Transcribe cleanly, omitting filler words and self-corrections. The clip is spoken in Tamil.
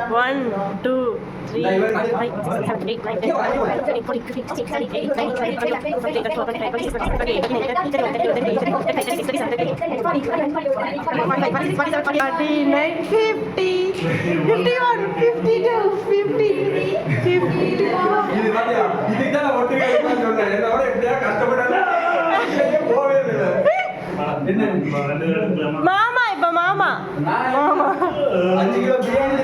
One, two, three, 5, 6, 7, 8, 9, 10, 11, 12, 13, 14, 15, 16, 17, 18, 19, 20, 21, 22, 23, 24, 25, 26, 27, 28, 29, 30, 31, 32, 33, 34, 35, 50, 51, 52, 53, 54. மாமா இப்ப மாமா 5 கிலோ பிரியாணி